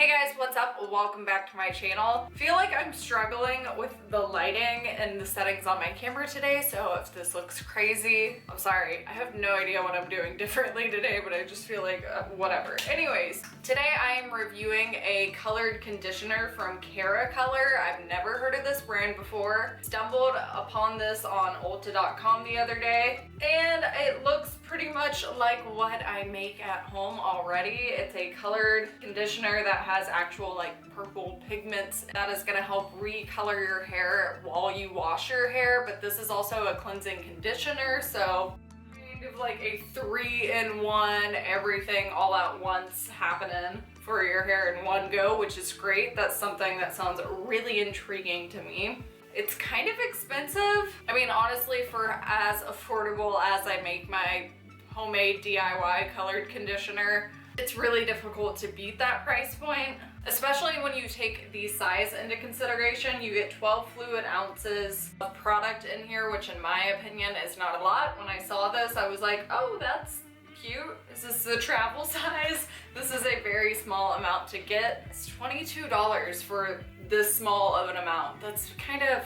Hey guys, what's up? Welcome back to my channel. I feel like I'm struggling with the lighting and the settings on my camera today, so if this looks crazy, I'm sorry. I have no idea what I'm doing differently today, but I just feel like whatever. Anyways, today I am reviewing a colored conditioner from Keracolor. I've never heard of this brand before. Stumbled upon this on Ulta.com the other day, and it looks pretty much like what I make at home already. It's a colored conditioner that has actual like purple pigments that is going to help recolor your hair while you wash your hair, but this is also a cleansing conditioner, so kind of like a 3-in-1 everything all at once happening for your hair in one go, which is great. That's something that sounds really intriguing to me. It's kind of expensive. I mean, honestly, for as affordable as I make my homemade DIY colored conditioner, it's really difficult to beat that price point, especially when you take the size into consideration. You get 12 fluid ounces of product in here, which in my opinion is not a lot. When I saw this, I was like, oh, that's cute. Is this the travel size? This is a very small amount to get. It's $22 for this small of an amount. That's kind of,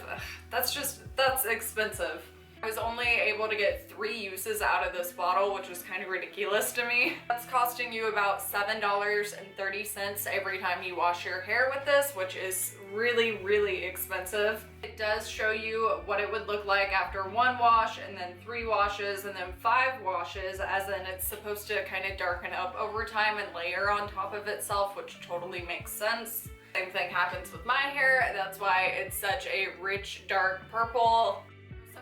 that's expensive. I was only able to get 3 uses out of this bottle, which was kind of ridiculous to me. That's costing you about $7.30 every time you wash your hair with this, which is really, really expensive. It does show you what it would look like after 1 wash, and then 3 washes, and then 5 washes, as in it's supposed to kind of darken up over time and layer on top of itself, which totally makes sense. Same thing happens with my hair. That's why it's such a rich, dark purple.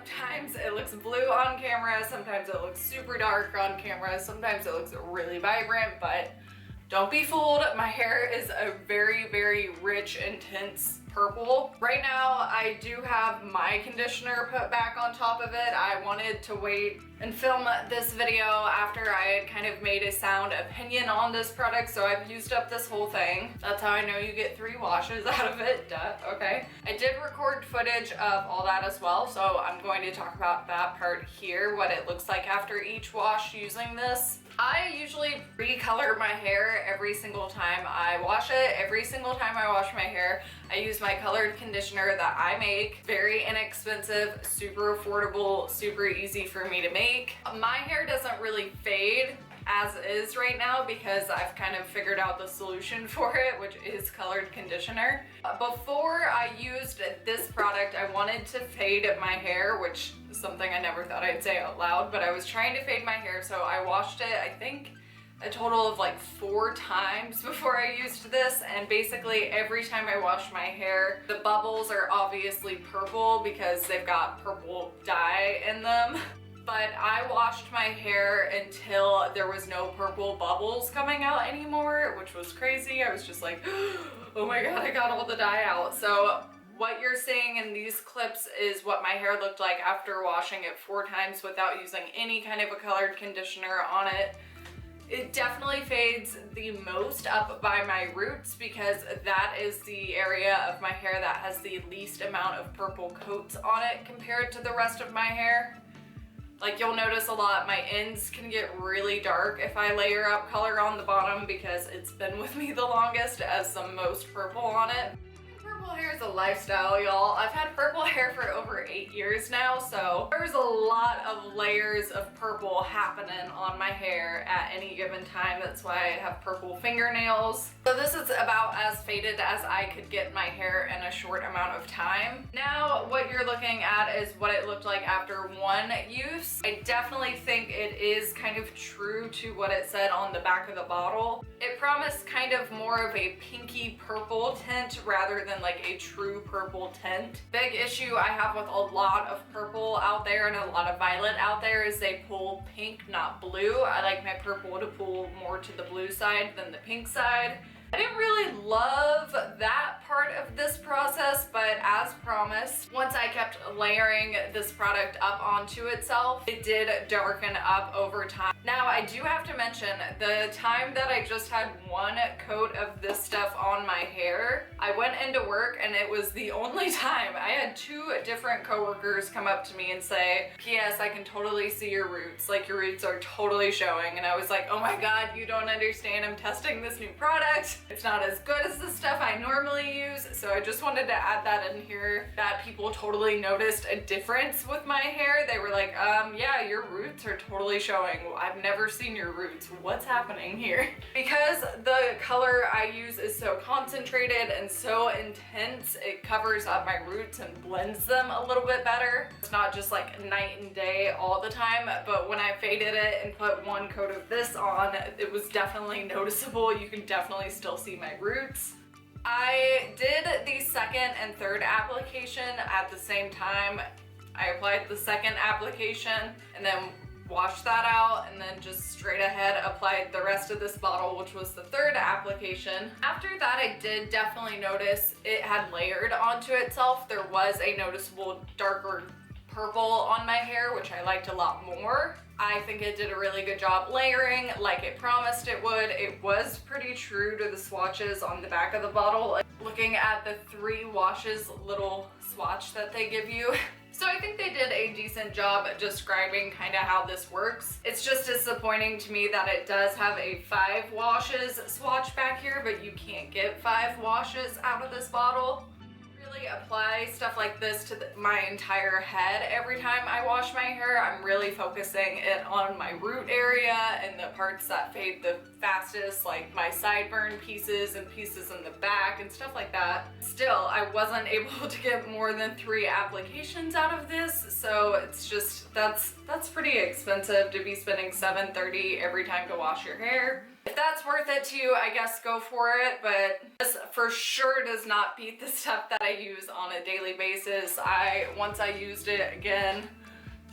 Sometimes it looks blue on camera, sometimes it looks super dark on camera, sometimes it looks really vibrant, but don't be fooled. My hair is a very, very rich, intense purple. Right now, I do have my conditioner put back on top of it. I wanted to wait and film this video after I had kind of made a sound opinion on this product, so I've used up this whole thing. That's how I know you get 3 washes out of it, duh, okay. I did record footage of all that as well, so I'm going to talk about that part here, what it looks like after each wash using this. I usually recolor my hair every single time I wash it. Every single time I wash my hair, I use my colored conditioner that I make. Very inexpensive, super affordable, super easy for me to make. My hair doesn't really fade as is right now because I've kind of figured out the solution for it, which is colored conditioner. Before I used this product, I wanted to fade my hair, which is something I never thought I'd say out loud, but I was trying to fade my hair, so I washed it, I think, a total of like 4 times before I used this, and basically every time I wash my hair, the bubbles are obviously purple because they've got purple dye in them. But I washed my hair until there was no purple bubbles coming out anymore, which was crazy. I was just like, oh my god, I got all the dye out. So what you're seeing in these clips is what my hair looked like after washing it 4 times without using any kind of a colored conditioner on it. It definitely fades the most up by my roots because that is the area of my hair that has the least amount of purple coats on it compared to the rest of my hair. Like, you'll notice a lot, my ends can get really dark if I layer up color on the bottom because it's been with me the longest as the most purple on it. Purple hair is a lifestyle, y'all. I've had purple hair for over 8 years now, so there's a lot of layers of purple happening on my hair at any given time. That's why I have purple fingernails. So this is about as faded as I could get my hair in a short amount of time. Now what you're looking at is what it looked like after 1 use. I definitely think it is kind of true to what it said on the back of the bottle. It promised kind of more of a pinky purple tint rather than like a true purple tint. Big issue I have with a lot of purple out there and a lot of violet out there is they pull pink, not blue. I like my purple to pull more to the blue side than the pink side. I didn't really love that part of this process, but as promised, promised. Once I kept layering this product up onto itself, it did darken up over time. Now, I do have to mention, the time that I just had one coat of this stuff on my hair, I went into work and it was the only time. I had 2 different coworkers come up to me and say, "P.S. I can totally see your roots. Like, your roots are totally showing." And I was like, "Oh my god, you don't understand. I'm testing this new product. It's not as good as the stuff I normally use." So I just wanted to add that in here, that people totally noticed a difference with my hair. They were like, yeah, your roots are totally showing. I've never seen your roots. What's happening here?" Because the color I use is so concentrated and so intense, it covers up my roots and blends them a little bit better. It's not just like night and day all the time, but when I faded it and put one coat of this on, it was definitely noticeable. You can definitely still see my roots. I did the second and third application at the same time. I applied the second application and then washed that out, and then just straight ahead applied the rest of this bottle, which was the third application. After that, I did definitely notice it had layered onto itself. There was a noticeable darker purple on my hair, which I liked a lot more. I think it did a really good job layering like it promised it would. It was pretty true to the swatches on the back of the bottle. Looking at the 3 washes little swatch that they give you, so I think they did a decent job describing kind of how this works. It's just disappointing to me that it does have a 5 washes swatch back here, but you can't get 5 washes out of this bottle. Really apply stuff like this to my entire head every time I wash my hair. I'm really focusing it on my root area and the parts that fade the fastest, like my sideburn pieces and pieces in the back and stuff like that. Still, I wasn't able to get more than 3 applications out of this, so it's just, that's pretty expensive to be spending $7.30 every time to wash your hair. If that's worth it to you, I guess go for it, but this for sure does not beat the stuff that I use on a daily basis. Once I used it again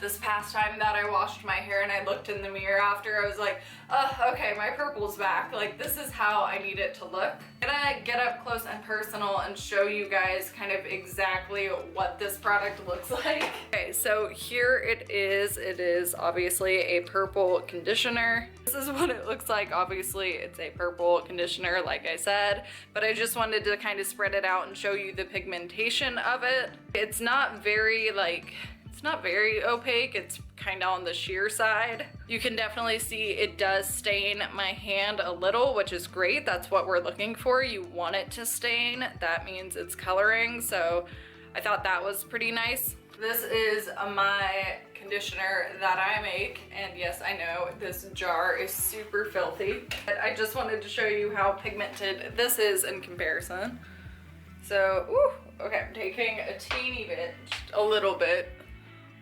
this past time that I washed my hair and I looked in the mirror after, I was like, oh, okay, my purple's back. Like, this is how I need it to look. I'm gonna get up close and personal and show you guys kind of exactly what this product looks like. Okay, so here it is. It is obviously a purple conditioner. This is what it looks like. Obviously, it's a purple conditioner, like I said, but I just wanted to kind of spread it out and show you the pigmentation of it. It's not very opaque. It's kind of on the sheer side. You can definitely see it does stain my hand a little, which is great. That's what we're looking for. You want it to stain. That means it's coloring. So I thought that was pretty nice. This is my conditioner that I make, and yes, I know this jar is super filthy, but I just wanted to show you how pigmented this is in comparison. So, okay, I'm taking a teeny bit, just a little bit,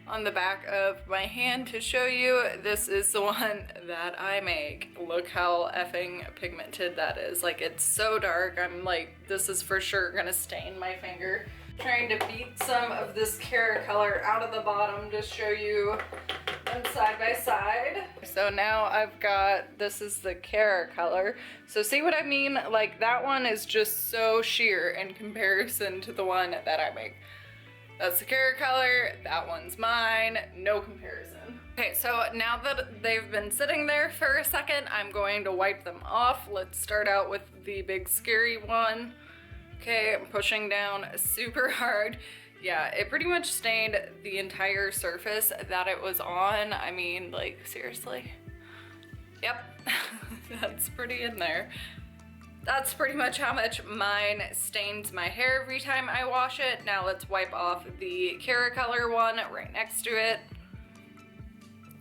on the back of my hand to show you. This is the one that I make. Look how effing pigmented that is. Like, it's so dark. I'm like, this is for sure gonna stain my finger. Trying to beat some of this Keracolor out of the bottom to show you them side by side. So now I've got, this is the Keracolor. So see what I mean? Like, that one is just so sheer in comparison to the one that I make. That's the Keracolor, that one's mine, no comparison. Okay, so now that they've been sitting there for a second, I'm going to wipe them off. Let's start out with the big scary one. Okay, I'm pushing down super hard. Yeah, it pretty much stained the entire surface that it was on. I mean, like, seriously. Yep, that's pretty in there. That's pretty much how much mine stains my hair every time I wash it. Now let's wipe off the Keracolor one right next to it.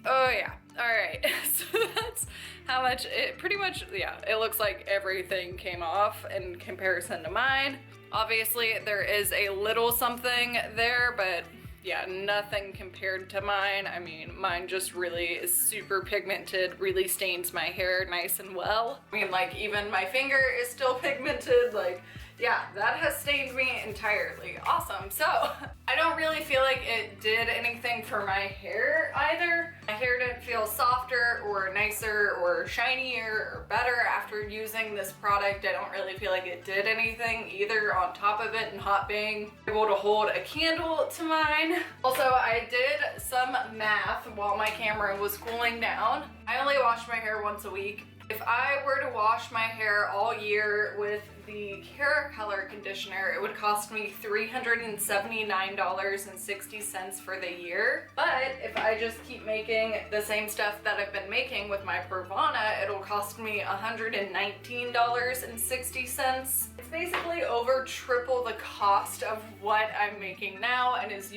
Oh yeah, all right. So that's how much it pretty much, yeah, it looks like everything came off in comparison to mine. Obviously there is a little something there, but yeah, nothing compared to mine. I mean, mine just really is super pigmented, really stains my hair nice and well. I mean, like, even my finger is still pigmented. Like, Yeah, that has stained me entirely. Awesome. So I don't really feel like it did anything for my hair either. My hair didn't feel softer or nicer or shinier or better after using this product. I don't really feel like it did anything either, on top of it not being able to hold a candle to mine. Also, I did some math while my camera was cooling down. I only wash my hair once a week. If I were to wash my hair all year with the Keracolor conditioner, it would cost me $379.60 for the year. But if I just keep making the same stuff that I've been making with my Pravana, it'll cost me $119.60. It's basically over triple the cost of what I'm making now, and is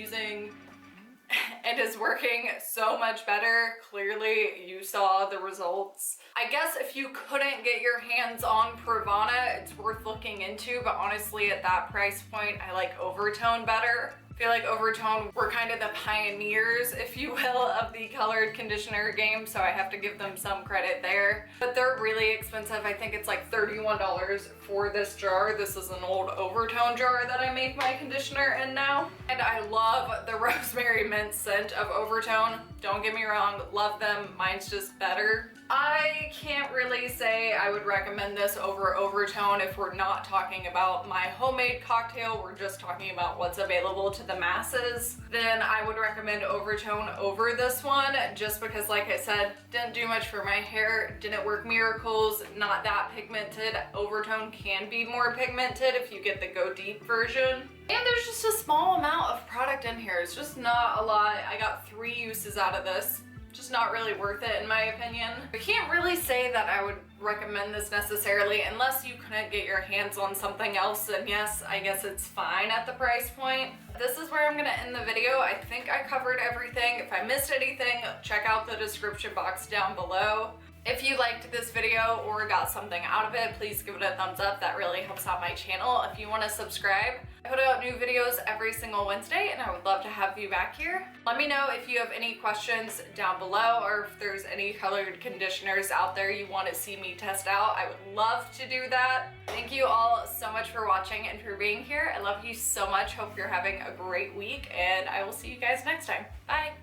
working so much better. Clearly, you saw the results. I guess if you couldn't get your hands on Pravana, it's worth looking into, but honestly, at that price point, I like Overtone better. I feel like Overtone were kind of the pioneers, if you will, of the colored conditioner game, so I have to give them some credit there. But they're really expensive. I think it's like $31 for this jar. This is an old Overtone jar that I make my conditioner in now. And I love the rosemary mint scent of Overtone. Don't get me wrong, love them. Mine's just better. I can't really say I would recommend this over Overtone if we're not talking about my homemade cocktail, we're just talking about what's available to the masses. Then I would recommend Overtone over this one, just because, like I said, didn't do much for my hair, didn't work miracles, not that pigmented. Overtone can be more pigmented if you get the Go Deep version. And there's just a small amount of product in here. It's just not a lot. I got 3 uses out of this. Just not really worth it in my opinion. I can't really say that I would recommend this necessarily unless you couldn't get your hands on something else, and yes, I guess it's fine at the price point. This is where I'm gonna end the video. I think I covered everything. If I missed anything, check out the description box down below. If you liked this video or got something out of it, please give it a thumbs up. That really helps out my channel. If you want to subscribe, I put out new videos every single Wednesday, and I would love to have you back here. Let me know if you have any questions down below, or if there's any colored conditioners out there you want to see me test out. I would love to do that. Thank you all so much for watching and for being here. I love you so much. Hope you're having a great week, and I will see you guys next time. Bye!